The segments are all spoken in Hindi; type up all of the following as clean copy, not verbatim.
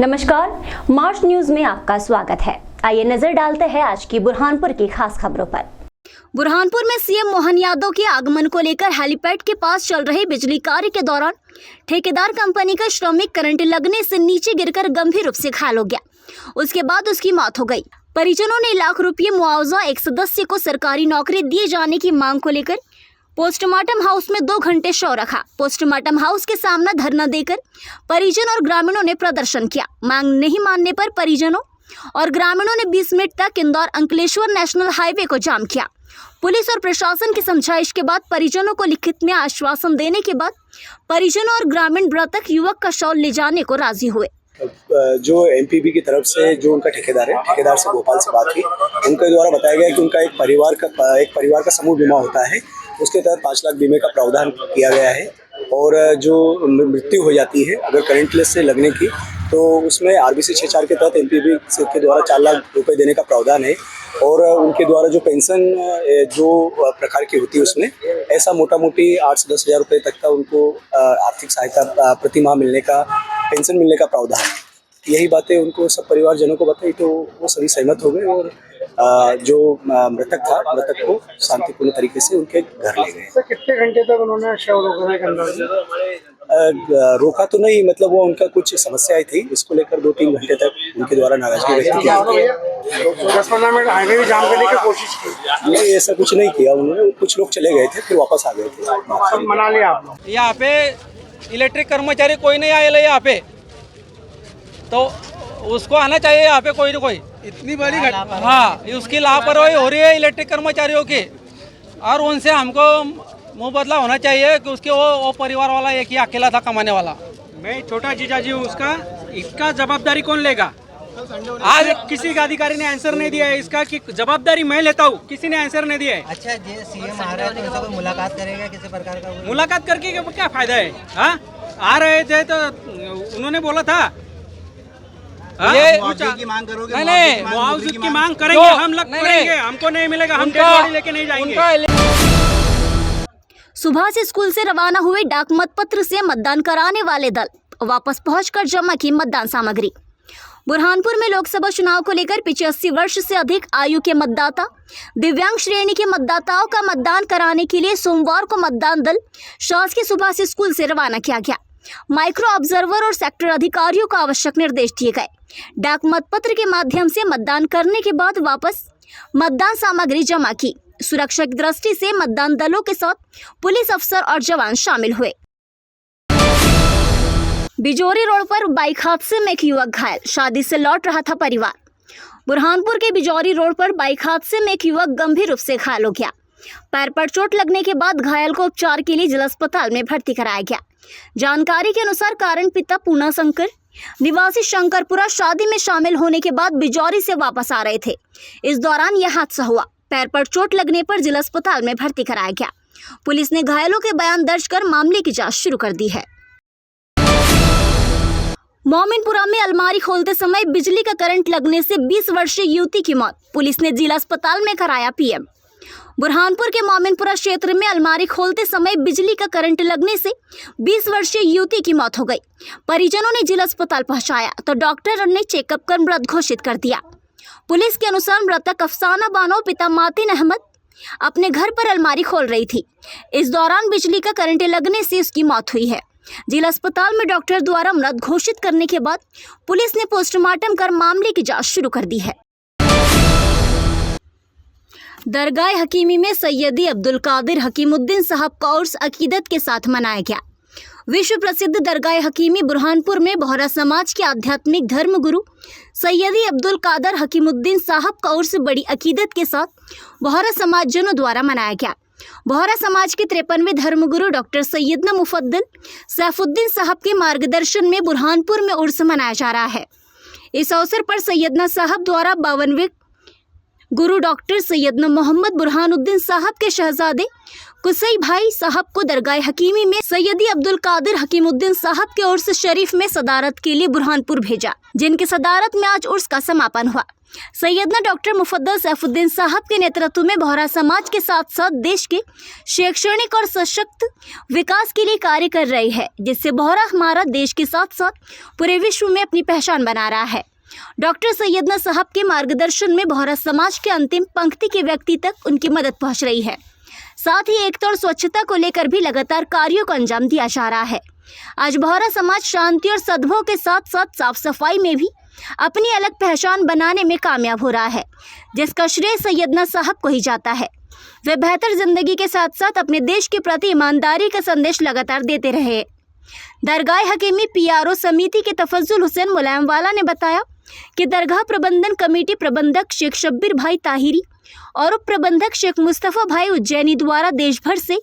नमस्कार, मार्च न्यूज में आपका स्वागत है। आइए नजर डालते हैं आज की बुरहानपुर की खास खबरों पर। बुरहानपुर में सीएम मोहन यादव के आगमन को लेकर हेलीपैड के पास चल रहे बिजली कार्य के दौरान ठेकेदार कंपनी का श्रमिक करंट लगने से नीचे गिरकर गंभीर रूप से घायल हो गया। उसके बाद उसकी मौत हो गई। परिजनों ने लाख रुपये मुआवजा एक सदस्य को सरकारी नौकरी दिए जाने की मांग को लेकर पोस्टमार्टम हाउस में 2 घंटे शव रखा। पोस्टमार्टम हाउस के सामने धरना देकर परिजन और ग्रामीणों ने प्रदर्शन किया। मांग नहीं मानने पर परिजनों और ग्रामीणों ने 20 मिनट तक इंदौर अंकलेश्वर नेशनल हाईवे को जाम किया। पुलिस और प्रशासन की समझाइश के बाद परिजनों को लिखित में आश्वासन देने के बाद परिजनों और ग्रामीण मृतक युवक का शव ले जाने को राजी हुए। जो एमपीबी की तरफ से जो उनका ठेकेदार है, ठेकेदार से गोपाल से बात हुई। उनके द्वारा बताया गया कि उनका एक परिवार का समूह बीमा होता है, उसके तहत 5 लाख बीमे का प्रावधान किया गया है। और जो मृत्यु हो जाती है अगर करंटलेस से लगने की, तो उसमें आरबीसी 64 के तहत एमपीबी के द्वारा 4 लाख रुपए देने का प्रावधान है। और उनके द्वारा जो पेंशन जो प्रकार की होती है उसमें ऐसा मोटा मोटी 8 से 10 हज़ार रुपये तक का उनको आर्थिक सहायता प्रति माह मिलने का, पेंशन मिलने का प्रावधान है। यही बातें उनको सब परिवारजनों को बताई तो वो सभी सहमत हो गए और जो मृतक को शांतिपूर्ण तरीके से उनके घर ले गए। सर, कितने घंटे तक उन्होंने शव रोका तो नहीं, मतलब वो उनका कुछ समस्याएं थी, इसको लेकर 2-3 घंटे तक उनके द्वारा नाराजगी व्यक्त की। 10-15 मिनट हाईवे भी जाम करने की कोशिश की? नहीं, ऐसा कुछ नहीं किया उन्होंने। कुछ लोग चले गए थे, फिर वापस आ गए थे। सब मना लिया आप लोग? यहाँ पे इलेक्ट्रिक कर्मचारी कोई नहीं आए यहाँ पे, तो उसको आना चाहिए यहाँ पे कोई ना कोई। इतनी बड़ी घटना, हाँ, उसकी लापरवाही हो रही है इलेक्ट्रिक कर्मचारियों की, और उनसे हमको मुंह बदला होना चाहिए कि उसके वो परिवार वाला एक ही अकेला था कमाने वाला। मैं छोटा जीजा जी हूँ उसका, इसका जवाबदारी कौन लेगा? आज किसी का अधिकारी ने आंसर नहीं दिया है इसका कि जवाबदारी मैं लेता हूँ, किसी ने आंसर नहीं दिया है। अच्छा, ये सीएम आ रहा है तो कोई मुलाकात करेगा किसी प्रकार का? मुलाकात करके क्या फायदा है? हाँ, आ रहे थे तो उन्होंने बोला था ये मुआवजे की मांग करोगे? नहीं, मुआवजे की मांग करेंगे, हम लोग करेंगे। हमको नहीं मिलेगा, हम डेड बॉडी लेके नहीं जाएंगे। सुबह से स्कूल से रवाना हुए डाक मतपत्र से मतदान कराने वाले दल वापस पहुंचकर जमा की मतदान सामग्री। बुरहानपुर में लोकसभा चुनाव को लेकर 85 वर्ष से अधिक आयु के मतदाता, दिव्यांग श्रेणी के मतदाताओं का मतदान कराने के लिए सोमवार को मतदान दल शासकीय सुबह से स्कूल से रवाना किया गया। माइक्रो ऑब्जर्वर और सेक्टर अधिकारियों को आवश्यक निर्देश दिए गए। डाक मतपत्र के माध्यम से मतदान करने के बाद वापस मतदान सामग्री जमा की। सुरक्षा की दृष्टि से मतदान दलों के साथ पुलिस अफसर और जवान शामिल हुए। बिजोरी रोड पर बाइक हादसे में एक युवक घायल, शादी से लौट रहा था परिवार। बुरहानपुर के बिजोरी रोड पर बाइक हादसे में एक युवक गंभीर रूप से घायल हो गया। पैर पर चोट लगने के बाद घायल को उपचार के लिए जिला अस्पताल में भर्ती कराया गया। जानकारी के अनुसार कारण पिता पूना शंकर निवासी शंकरपुरा शादी में शामिल होने के बाद बिजौरी से वापस आ रहे थे। इस दौरान यह हादसा हुआ। पैर पर चोट लगने पर जिला अस्पताल में भर्ती कराया गया। पुलिस ने घायलों के बयान दर्ज कर मामले की जांच शुरू कर दी है। मोमिनपुरा में अलमारी खोलते समय बिजली का करंट लगने से 20 वर्षीय युवती की मौत, पुलिस ने जिला अस्पताल में कराया पीएम। बुरहानपुर के मोमिनपुरा क्षेत्र में अलमारी खोलते समय बिजली का करंट लगने से 20 वर्षीय युवती की मौत हो गई। परिजनों ने जिला अस्पताल पहुंचाया तो डॉक्टर ने चेकअप कर मृत घोषित कर दिया। पुलिस के अनुसार मृतक अफसाना बानो पिता मातिन अहमद अपने घर पर अलमारी खोल रही थी। इस दौरान बिजली का करंट लगने से उसकी मौत हुई है। जिला अस्पताल में डॉक्टर द्वारा मृत घोषित करने के बाद पुलिस ने पोस्टमार्टम कर मामले की जांच शुरू कर दी है। दरगाह हकीमी में सैयदी अब्दुल कादिर हकीमुद्दीन साहब का उर्स अकीदत के साथ मनाया गया। विश्व प्रसिद्ध दरगाह हकीमी बुरहानपुर में बोहरा समाज के आध्यात्मिक धर्म गुरु सैयदी अब्दुल कादिर हकीमुद्दीन साहब का उर्स बड़ी अकीदत के साथ बोहरा समाजजनों द्वारा मनाया गया। बोहरा समाज के 53वें धर्मगुरु डॉक्टर सैयदना मुफद्दल सैफुद्दीन साहब के मार्गदर्शन में बुरहानपुर में उर्स मनाया जा रहा है। इस अवसर पर सैयदना साहब द्वारा 52वें गुरु डॉक्टर सैयदना मोहम्मद बुरहानुद्दीन साहब के शहजादे कुसई भाई साहब को दरगाह हकीमी में सैयदी अब्दुल कादिर हकीमुद्दीन साहब के उर्स शरीफ में सदारत के लिए बुरहानपुर भेजा, जिनकी सदारत में आज उर्स का समापन हुआ। सैयदना डॉक्टर मुफद्दल सैफुद्दीन साहब के नेतृत्व में बोहरा समाज के साथ साथ देश के शैक्षणिक और सशक्त विकास के लिए कार्य कर रही है, जिससे बोहरा हमारा देश के साथ साथ पूरे विश्व में अपनी पहचान बना रहा है। डॉक्टर सैयदना साहब के मार्गदर्शन में बोहरा समाज के अंतिम पंक्ति के व्यक्ति तक उनकी मदद पहुंच रही है। साथ ही एकता और स्वच्छता को लेकर भी लगातार कार्यों को अंजाम दिया जा रहा है। आज बोहरा समाज शांति और सद्भाव के साथ साथ साफ सफाई में भी अपनी अलग पहचान बनाने में कामयाब हो रहा है, जिसका श्रेय सैयदना साहब को ही जाता है। वे बेहतर जिंदगी के साथ साथ अपने देश के प्रति ईमानदारी का संदेश लगातार देते रहे। दरगाह हकीमी PRO समिति के तफज्जुल हुसैन मुलायमवाला ने बताया कि दरगाह प्रबंधन कमेटी प्रबंधक शेख शब्बीर भाई ताहिरी और उप प्रबंधक शेख मुस्तफ़ा भाई उज्जैनी द्वारा देश भर से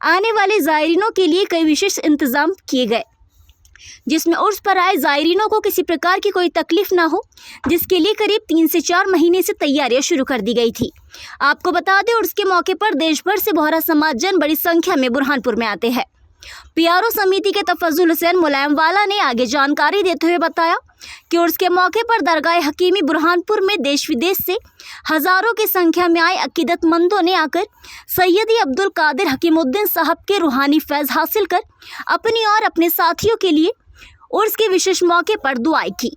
आने वाले ज़ायरीनों के लिए कई विशेष इंतजाम किए गए, जिसमें उर्स पर आए ज़ायरीनों को किसी प्रकार की कोई तकलीफ ना हो, जिसके लिए करीब 3 से 4 महीने से तैयारियां शुरू कर दी गई थी। आपको बता दें, उर्स के मौके पर देश भर से बोहरा समाज जन बड़ी संख्या में बुरहानपुर में आते हैं। PRO समिति के तफज्जुल हुसैन मुलायमवाला ने आगे जानकारी देते हुए बताया कि उर्स के मौके पर दरगाह हकीमी बुरहानपुर में देश विदेश से हजारों की संख्या में आए अकीदतमंदों ने आकर सैयदी अब्दुल कादिर हकीमुद्दीन साहब के रूहानी फैज़ हासिल कर अपनी और अपने साथियों के लिए उर्स के विशेष मौके पर दुआएं की।